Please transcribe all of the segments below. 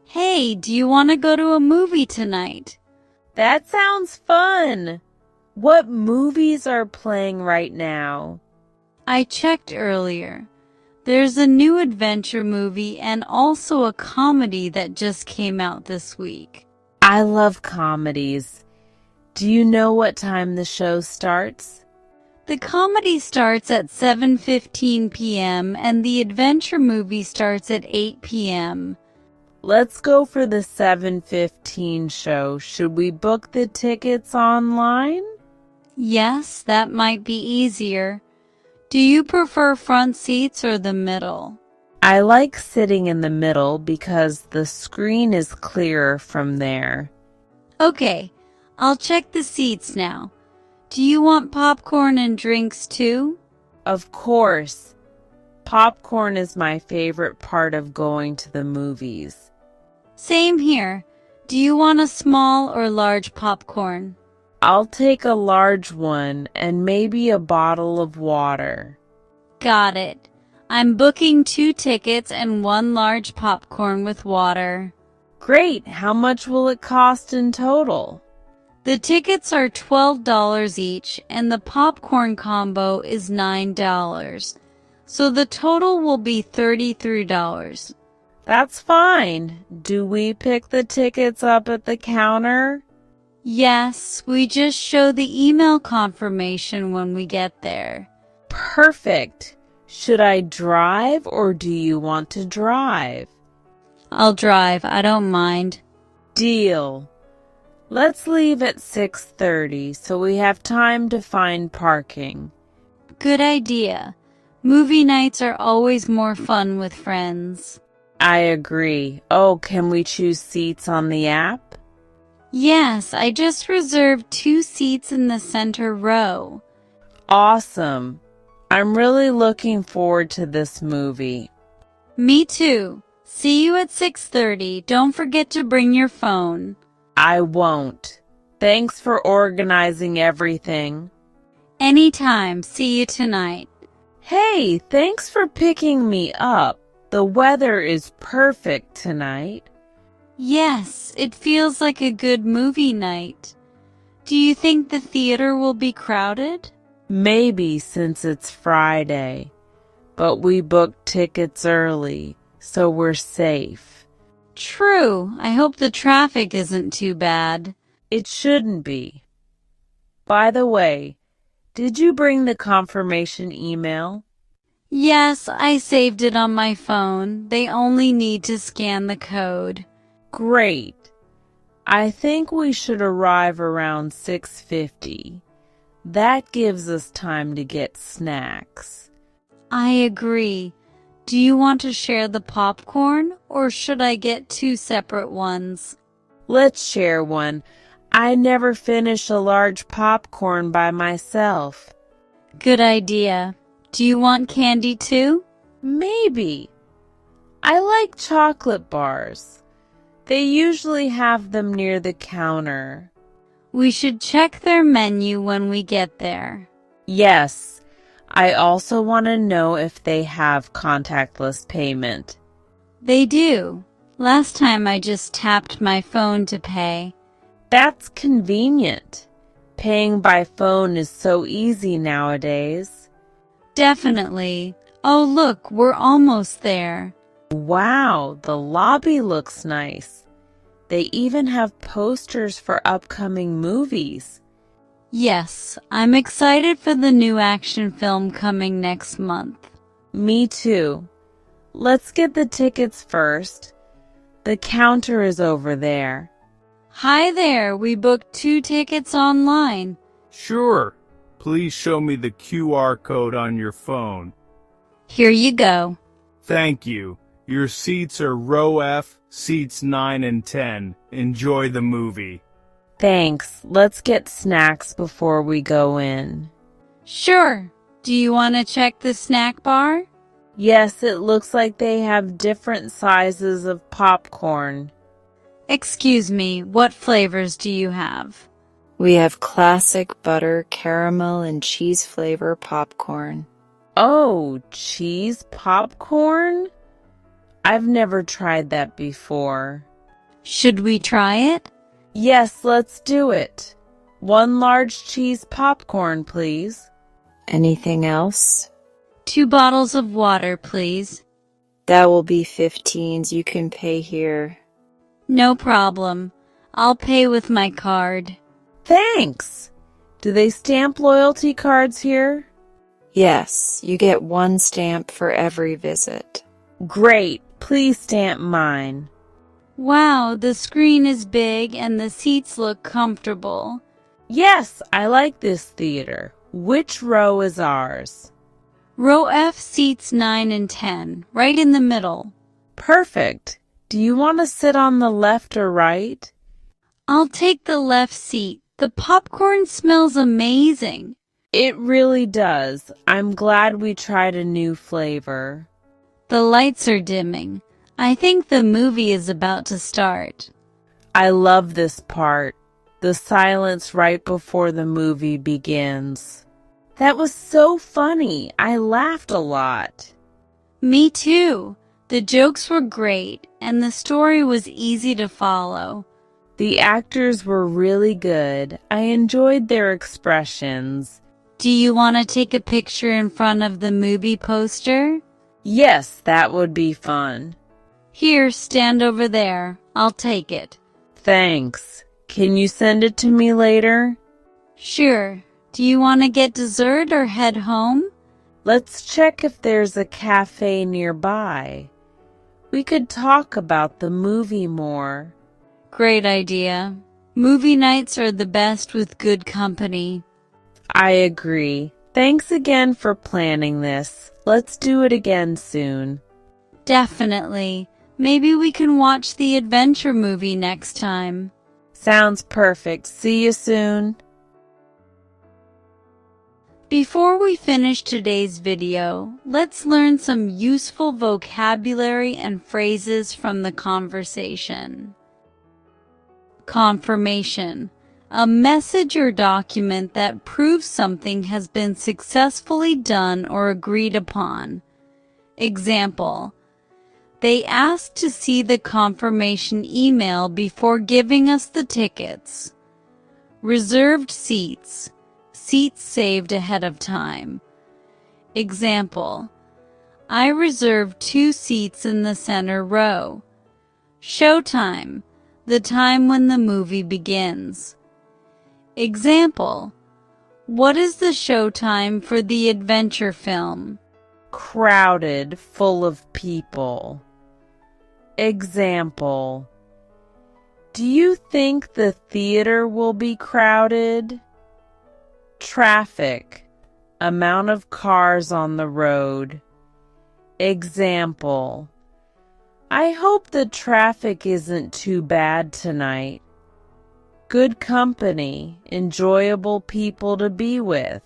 Hey, do you want to go to a movie tonight? That sounds fun. What movies are playing right now? I checked earlier. There's a new adventure movie and also a comedy that just came out this week. I love comedies. Do you know what time the show starts? The comedy starts at 7:15 p.m. and the adventure movie starts at 8 p.m. Let's go for the 7:15 show. Should we book the tickets online? Yes, that might be easier. Do you prefer front seats or the middle? I like sitting in the middle because the screen is clearer from there. Okay, I'll check the seats now. Do you want popcorn and drinks too? Of course. Popcorn is my favorite part of going to the movies. Same here. Do you want a small or large popcorn? I'll take a large one and maybe a bottle of water. Got it. I'm booking 2 tickets and 1 large popcorn with water. Great! How much will it cost in total? The tickets are $12 each and the popcorn combo is $9. So the total will be $33. That's fine. Do we pick the tickets up at the counter? Yes, we just show the email confirmation when we get there. Perfect. Should I drive or do you want to drive? I'll drive, I don't mind. Deal. Let's leave at 6:30 so we have time to find parking. Good idea. Movie nights are always more fun with friends. I agree. Oh, can we choose seats on the app? Yes, I just reserved 2 seats in the center row. Awesome. I'm really looking forward to this movie. Me too. See you at 6:30. Don't forget to bring your phone. I won't. Thanks for organizing everything. Anytime. See you tonight. Hey, thanks for picking me up. The weather is perfect tonight. Yes, it feels like a good movie night. Do you think the theater will be crowded? Maybe since it's Friday, but we booked tickets early, so we're safe. True. I hope the traffic isn't too bad. It shouldn't be. By the way, did you bring the confirmation email? Yes, I saved it on my phone. They only need to scan the code. Great. I think we should arrive around 6:50. That gives us time to get snacks. I agree. Do you want to share the popcorn, or should I get 2 separate ones? Let's share one. I never finish a large popcorn by myself. Good idea. Do you want candy too? Maybe. I like chocolate bars. They usually have them near the counter. We should check their menu when we get there. Yes. I also want to know if they have contactless payment. They do. Last time I just tapped my phone to pay. That's convenient. Paying by phone is so easy nowadays. Definitely. Oh, look, we're almost there. Wow, the lobby looks nice. They even have posters for upcoming movies. Yes, I'm excited for the new action film coming next month. Me too. Let's get the tickets first. The counter is over there. Hi there, we booked 2 tickets online. Sure. Please show me the QR code on your phone. Here you go. Thank you. Your seats are row F, seats 9 and 10. Enjoy the movie. Thanks. Let's get snacks before we go in. Sure. Do you want to check the snack bar? Yes, it looks like they have different sizes of popcorn. Excuse me, what flavors do you have? We have classic butter, caramel, and cheese flavor popcorn. Oh, cheese popcorn? I've never tried that before. Should we try it? Yes, let's do it. 1 large cheese popcorn, please. Anything else? 2 bottles of water, please. That will be 15s. You can pay here. No problem. I'll pay with my card. Thanks. Do they stamp loyalty cards here? Yes, you get 1 stamp for every visit. Great. Please stamp mine. Wow, the screen is big and the seats look comfortable. Yes, I like this theater. Which row is ours? Row F seats 9 and 10, right in the middle. Perfect. Do you want to sit on the left or right? I'll take the left seat. The popcorn smells amazing. It really does. I'm glad we tried a new flavor. The lights are dimming. I think the movie is about to start. I love this part. The silence right before the movie begins. That was so funny. I laughed a lot. Me too. The jokes were great, and the story was easy to follow. The actors were really good. I enjoyed their expressions. Do you want to take a picture in front of the movie poster? Yes, that would be fun. Here, stand over there. I'll take it. Thanks. Can you send it to me later? Sure. Do you want to get dessert or head home? Let's check if there's a cafe nearby. We could talk about the movie more. Great idea. Movie nights are the best with good company. I agree. Thanks again for planning this. Let's do it again soon. Definitely. Maybe we can watch the adventure movie next time. Sounds perfect. See you soon. Before we finish today's video, let's learn some useful vocabulary and phrases from the conversation. Confirmation. A message or document that proves something has been successfully done or agreed upon. Example. They asked to see the confirmation email before giving us the tickets. Reserved seats. Seats saved ahead of time. Example. I reserved 2 seats in the center row. Showtime. The time when the movie begins. Example. What is the showtime for the adventure film? Crowded, full of people. Example. Do you think the theater will be crowded? Traffic. Amount of cars on the road. Example. I hope the traffic isn't too bad tonight. Good company. Enjoyable people to be with.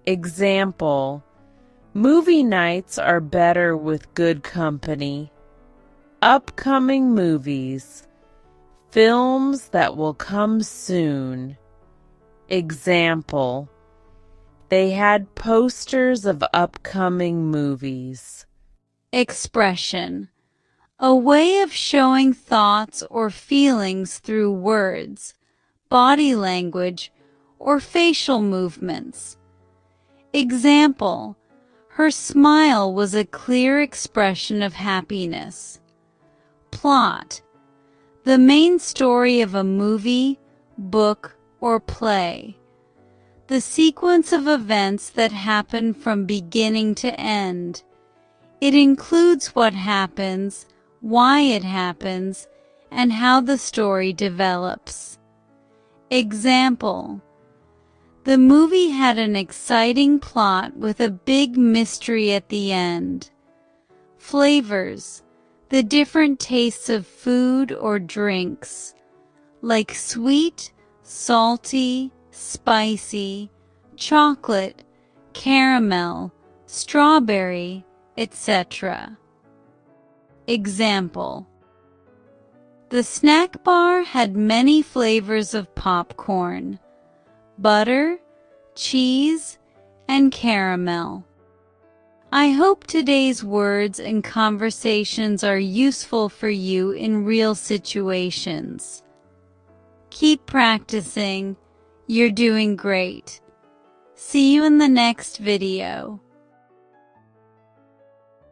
Example. Movie nights are better with good company. Upcoming movies. Films that will come soon. Example. They had posters of upcoming movies. Expression. A way of showing thoughts or feelings through words, body language, or facial movements. Example. Her smile was a clear expression of happiness. Plot. The main story of a movie, book, or play. The sequence of events that happen from beginning to end. It includes what happens, why it happens, and how the story develops. Example. The movie had an exciting plot with a big mystery at the end. Flavors. The different tastes of food or drinks, like sweet, salty, spicy, chocolate, caramel, strawberry, etc. Example. The snack bar had many flavors of popcorn, butter, cheese, and caramel. I hope today's words and conversations are useful for you in real situations. Keep practicing. You're doing great. See you in the next video.